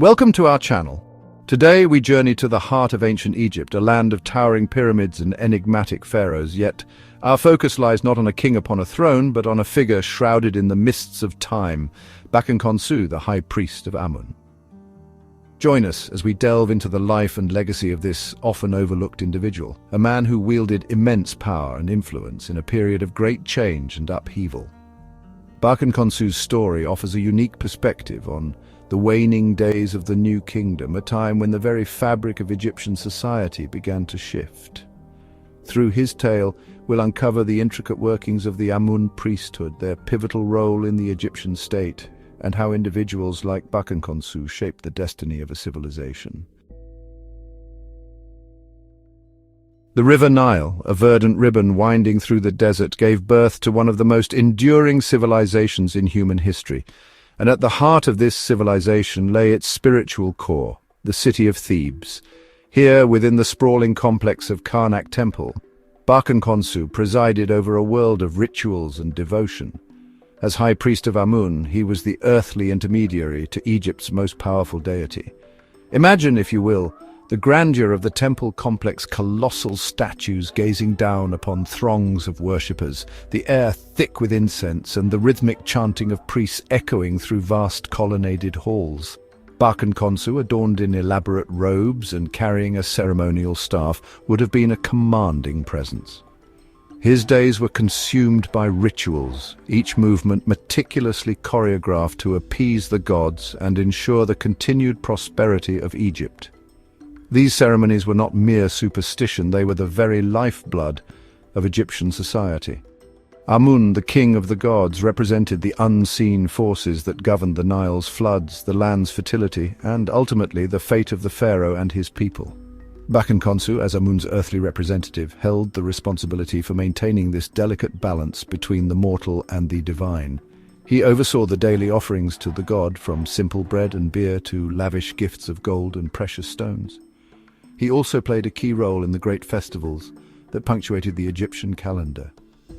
Welcome to our channel. Today we journey to the heart of ancient Egypt, a land of towering pyramids and enigmatic pharaohs, yet our focus lies not on a king upon a throne, but on a figure shrouded in the mists of time, Bakenkhonsu, the High Priest of Amun. Join us as we delve into the life and legacy of this often overlooked individual, a man who wielded immense power and influence in a period of great change and upheaval. Bakenkhonsu's story offers a unique perspective on the waning days of the New Kingdom, a time when the very fabric of Egyptian society began to shift. Through his tale, we'll uncover the intricate workings of the Amun priesthood, their pivotal role in the Egyptian state, and how individuals like Bakenkonsu shaped the destiny of a civilization. The River Nile, a verdant ribbon winding through the desert, gave birth to one of the most enduring civilizations in human history. And at the heart of this civilization lay its spiritual core, the city of Thebes. Here, within the sprawling complex of Karnak Temple, Bakenkonsu presided over a world of rituals and devotion. As High Priest of Amun, he was the earthly intermediary to Egypt's most powerful deity. Imagine, if you will, the grandeur of the temple complex, colossal statues gazing down upon throngs of worshippers, the air thick with incense and the rhythmic chanting of priests echoing through vast colonnaded halls. Bakenkonsu, adorned in elaborate robes and carrying a ceremonial staff, would have been a commanding presence. His days were consumed by rituals, each movement meticulously choreographed to appease the gods and ensure the continued prosperity of Egypt. These ceremonies were not mere superstition, they were the very lifeblood of Egyptian society. Amun, the king of the gods, represented the unseen forces that governed the Nile's floods, the land's fertility, and ultimately the fate of the pharaoh and his people. Bakenkonsu, as Amun's earthly representative, held the responsibility for maintaining this delicate balance between the mortal and the divine. He oversaw the daily offerings to the god, from simple bread and beer to lavish gifts of gold and precious stones. He also played a key role in the great festivals that punctuated the Egyptian calendar.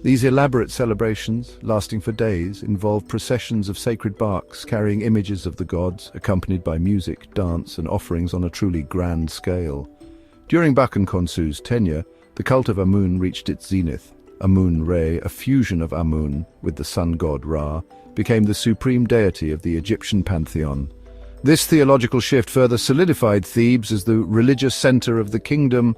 These elaborate celebrations, lasting for days, involved processions of sacred barks carrying images of the gods, accompanied by music, dance, and offerings on a truly grand scale. During Bakenkonsu's tenure, the cult of Amun reached its zenith. Amun-Re, a fusion of Amun with the sun god Ra, became the supreme deity of the Egyptian pantheon. This theological shift further solidified Thebes as the religious center of the kingdom.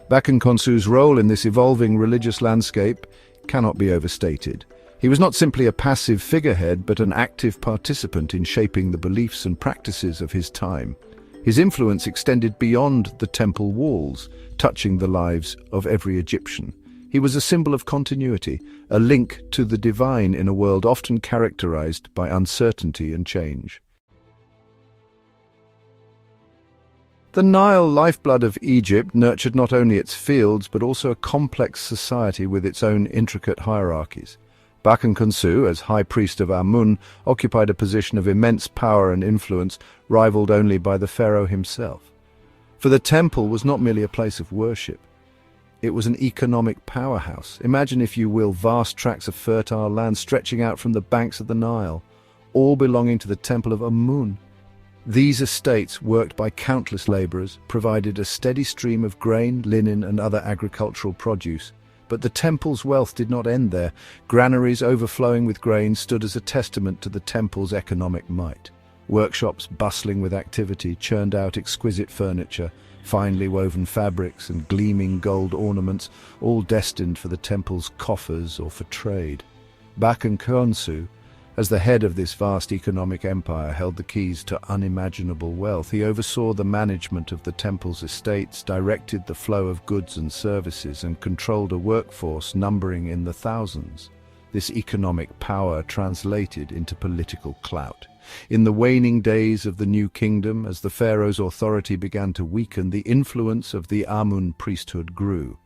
Bakenkonsu's role in this evolving religious landscape cannot be overstated. He was not simply a passive figurehead, but an active participant in shaping the beliefs and practices of his time. His influence extended beyond the temple walls, touching the lives of every Egyptian. He was a symbol of continuity, a link to the divine in a world often characterized by uncertainty and change. The Nile, lifeblood of Egypt, nurtured not only its fields but also a complex society with its own intricate hierarchies. Bakenkonsu, as High Priest of Amun, occupied a position of immense power and influence, rivaled only by the pharaoh himself. For the temple was not merely a place of worship. It was an economic powerhouse. Imagine, if you will, vast tracts of fertile land stretching out from the banks of the Nile, all belonging to the temple of Amun. These estates, worked by countless laborers, provided a steady stream of grain, linen, and other agricultural produce. But the temple's wealth did not end there. Granaries overflowing with grain stood as a testament to the temple's economic might. Workshops bustling with activity churned out exquisite furniture, finely woven fabrics, and gleaming gold ornaments, all destined for the temple's coffers or for trade. Bakenkonsu, as the head of this vast economic empire, held the keys to unimaginable wealth. He oversaw the management of the temple's estates, directed the flow of goods and services, and controlled a workforce numbering in the thousands. This economic power translated into political clout. In the waning days of the New Kingdom, as the pharaoh's authority began to weaken, the influence of the Amun priesthood grew.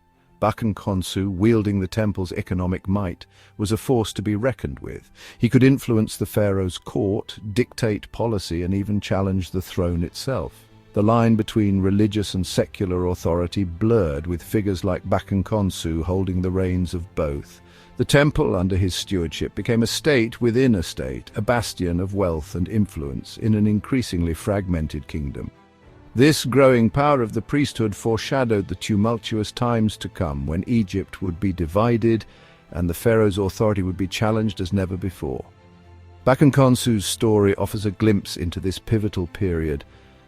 Bakenkonsu, wielding the temple's economic might, was a force to be reckoned with. He could influence the pharaoh's court, dictate policy, and even challenge the throne itself. The line between religious and secular authority blurred, with figures like Bakenkonsu holding the reins of both. The temple, under his stewardship, became a state within a state, a bastion of wealth and influence in an increasingly fragmented kingdom. This growing power of the priesthood foreshadowed the tumultuous times to come when Egypt would be divided and the pharaoh's authority would be challenged as never before. Bakenkonsu's story offers a glimpse into this pivotal period,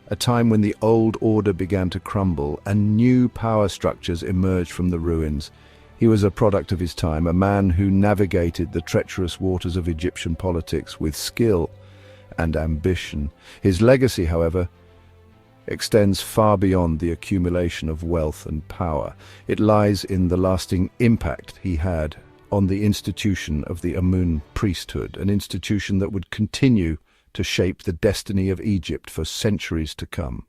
a time when the old order began to crumble and new power structures emerged from the ruins. He was a product of his time, a man who navigated the treacherous waters of Egyptian politics with skill and ambition. His legacy, however, extends far beyond the accumulation of wealth and power. It lies in the lasting impact he had on the institution of the Amun priesthood, an institution that would continue to shape the destiny of Egypt for centuries to come.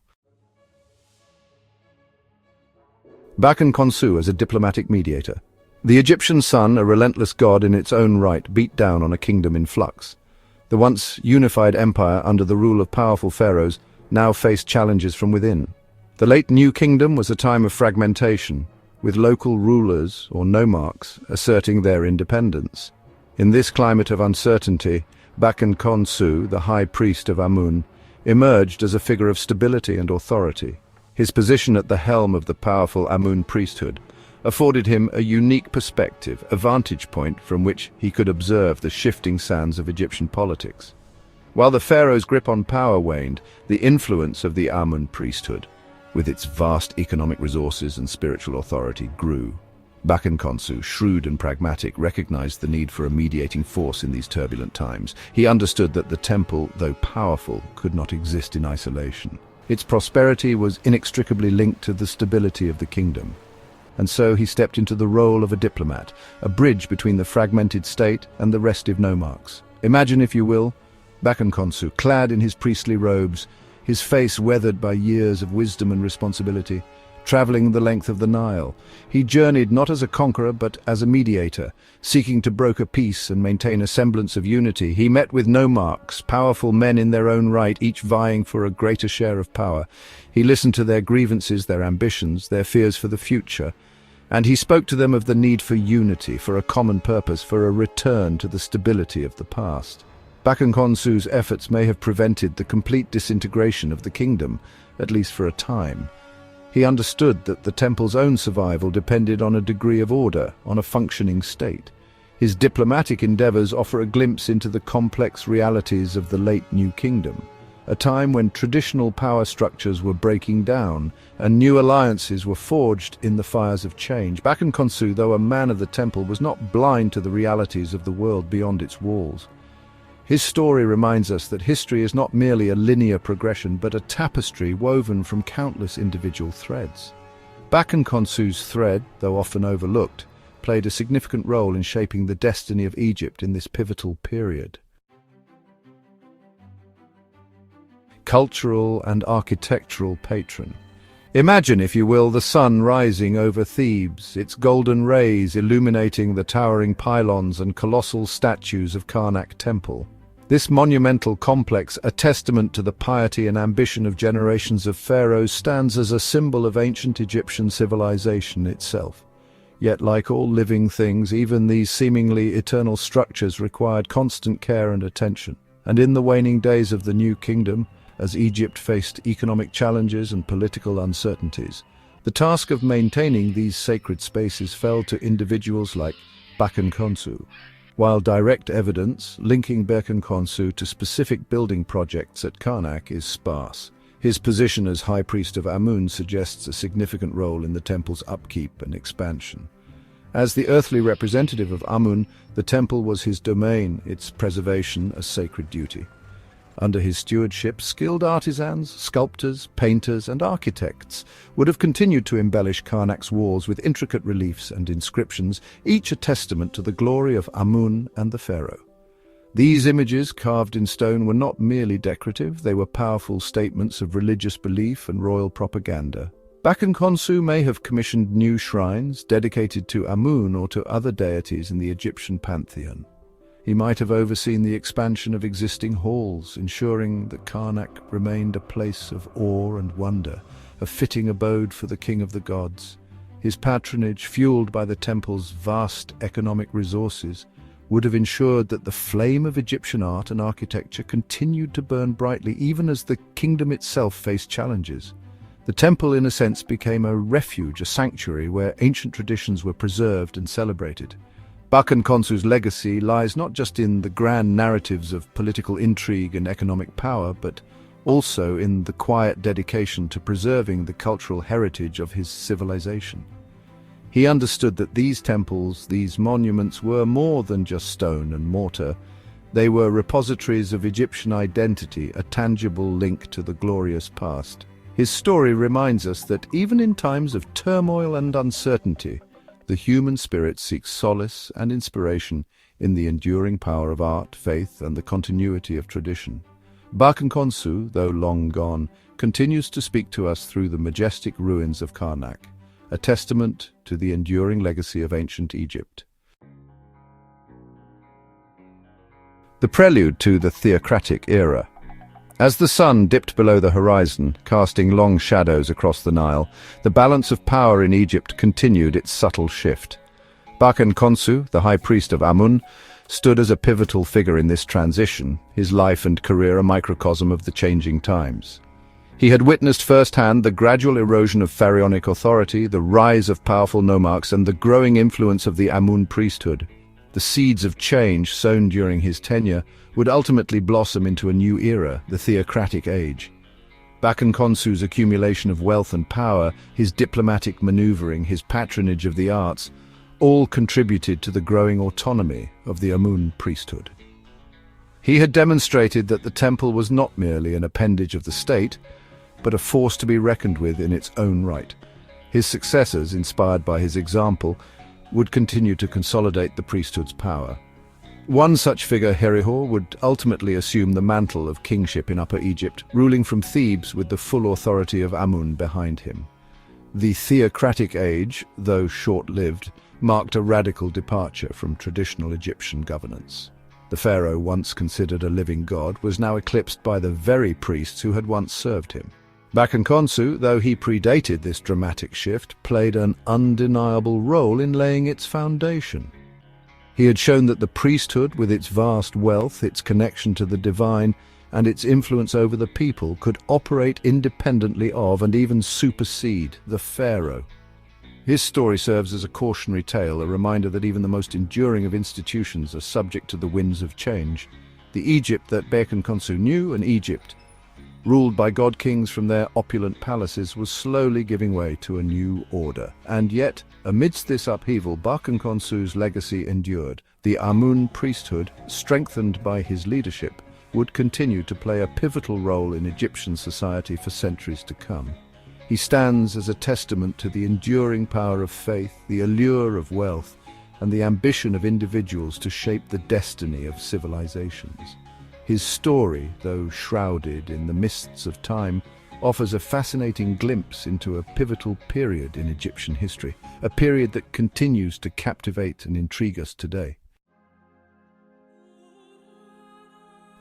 Bakenkhonsu as a diplomatic mediator. The Egyptian sun, a relentless god in its own right, beat down on a kingdom in flux. The once unified empire under the rule of powerful pharaohs now faced challenges from within. The late New Kingdom was a time of fragmentation, with local rulers, or nomarchs, asserting their independence. In this climate of uncertainty, Bakenkonsu, the High Priest of Amun, emerged as a figure of stability and authority. His position at the helm of the powerful Amun priesthood afforded him a unique perspective, a vantage point from which he could observe the shifting sands of Egyptian politics. While the pharaoh's grip on power waned, the influence of the Amun priesthood, with its vast economic resources and spiritual authority, grew. Bakenkonsu, shrewd and pragmatic, recognized the need for a mediating force in these turbulent times. He understood that the temple, though powerful, could not exist in isolation. Its prosperity was inextricably linked to the stability of the kingdom. And so he stepped into the role of a diplomat, a bridge between the fragmented state and the restive nomarchs. Imagine, if you will, Bakenkonsu, clad in his priestly robes, his face weathered by years of wisdom and responsibility, traveling the length of the Nile. He journeyed not as a conqueror but as a mediator, seeking to broker peace and maintain a semblance of unity. He met with nomarchs, powerful men in their own right, each vying for a greater share of power. He listened to their grievances, their ambitions, their fears for the future, and he spoke to them of the need for unity, for a common purpose, for a return to the stability of the past. Bakenkonsu's efforts may have prevented the complete disintegration of the kingdom, at least for a time. He understood that the temple's own survival depended on a degree of order, on a functioning state. His diplomatic endeavors offer a glimpse into the complex realities of the late New Kingdom, a time when traditional power structures were breaking down and new alliances were forged in the fires of change. Bakenkonsu, though a man of the temple, was not blind to the realities of the world beyond its walls. His story reminds us that history is not merely a linear progression, but a tapestry woven from countless individual threads. Bakenkonsu's thread, though often overlooked, played a significant role in shaping the destiny of Egypt in this pivotal period. Cultural and architectural patron. Imagine, if you will, the sun rising over Thebes, its golden rays illuminating the towering pylons and colossal statues of Karnak Temple. This monumental complex, a testament to the piety and ambition of generations of pharaohs, stands as a symbol of ancient Egyptian civilization itself. Yet, like all living things, even these seemingly eternal structures required constant care and attention. And in the waning days of the New Kingdom, as Egypt faced economic challenges and political uncertainties, the task of maintaining these sacred spaces fell to individuals like Bakenkonsu. While direct evidence linking Bakenkonsu to specific building projects at Karnak is sparse, his position as High Priest of Amun suggests a significant role in the temple's upkeep and expansion. As the earthly representative of Amun, the temple was his domain, its preservation a sacred duty. Under his stewardship, skilled artisans, sculptors, painters, and architects would have continued to embellish Karnak's walls with intricate reliefs and inscriptions, each a testament to the glory of Amun and the pharaoh. These images, carved in stone, were not merely decorative, they were powerful statements of religious belief and royal propaganda. Bakenkonsu may have commissioned new shrines dedicated to Amun or to other deities in the Egyptian pantheon. He might have overseen the expansion of existing halls, ensuring that Karnak remained a place of awe and wonder, a fitting abode for the king of the gods. His patronage, fueled by the temple's vast economic resources, would have ensured that the flame of Egyptian art and architecture continued to burn brightly even as the kingdom itself faced challenges. The temple, in a sense, became a refuge, a sanctuary where ancient traditions were preserved and celebrated. Bakenkonsu's legacy lies not just in the grand narratives of political intrigue and economic power, but also in the quiet dedication to preserving the cultural heritage of his civilization. He understood that these temples, these monuments, were more than just stone and mortar. They were repositories of Egyptian identity, a tangible link to the glorious past. His story reminds us that even in times of turmoil and uncertainty, the human spirit seeks solace and inspiration in the enduring power of art, faith, and the continuity of tradition. Bakenkhonsu, though long gone, continues to speak to us through the majestic ruins of Karnak, a testament to the enduring legacy of ancient Egypt. The prelude to the theocratic era. As the sun dipped below the horizon, casting long shadows across the Nile, the balance of power in Egypt continued its subtle shift. Bakenkhonsu, the High Priest of Amun, stood as a pivotal figure in this transition, his life and career a microcosm of the changing times. He had witnessed firsthand the gradual erosion of pharaonic authority, the rise of powerful nomarchs, and the growing influence of the Amun priesthood. The seeds of change sown during his tenure would ultimately blossom into a new era, the theocratic age. Bakenkonsu's accumulation of wealth and power, his diplomatic maneuvering, his patronage of the arts, all contributed to the growing autonomy of the Amun priesthood. He had demonstrated that the temple was not merely an appendage of the state, but a force to be reckoned with in its own right. His successors, inspired by his example, would continue to consolidate the priesthood's power. One such figure, Herihor, would ultimately assume the mantle of kingship in Upper Egypt, ruling from Thebes with the full authority of Amun behind him. The theocratic age, though short-lived, marked a radical departure from traditional Egyptian governance. The pharaoh, once considered a living god, was now eclipsed by the very priests who had once served him. Bakenkonsu, though he predated this dramatic shift, played an undeniable role in laying its foundation. He had shown that the priesthood, with its vast wealth, its connection to the divine, and its influence over the people, could operate independently of and even supersede the pharaoh. His story serves as a cautionary tale, a reminder that even the most enduring of institutions are subject to the winds of change. The Egypt that Bakenkonsu knew, an Egypt ruled by god-kings from their opulent palaces, was slowly giving way to a new order. And yet, amidst this upheaval, Bakenkonsu's legacy endured. The Amun priesthood, strengthened by his leadership, would continue to play a pivotal role in Egyptian society for centuries to come. He stands as a testament to the enduring power of faith, the allure of wealth, and the ambition of individuals to shape the destiny of civilizations. His story, though shrouded in the mists of time, offers a fascinating glimpse into a pivotal period in Egyptian history, a period that continues to captivate and intrigue us today.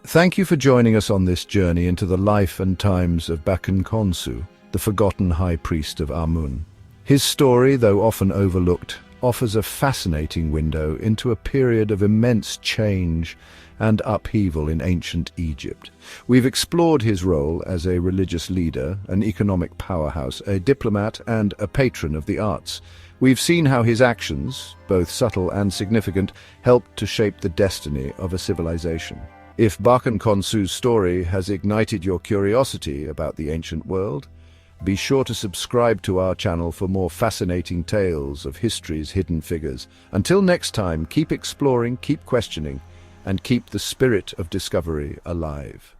Thank you for joining us on this journey into the life and times of Bakenkonsu, the forgotten High Priest of Amun. His story, though often overlooked, offers a fascinating window into a period of immense change and upheaval in ancient Egypt. We've explored his role as a religious leader, an economic powerhouse, a diplomat, and a patron of the arts. We've seen how his actions, both subtle and significant, helped to shape the destiny of a civilization. If Bakenkonsu's story has ignited your curiosity about the ancient world, be sure to subscribe to our channel for more fascinating tales of history's hidden figures. Until next time, keep exploring, keep questioning, and keep the spirit of discovery alive.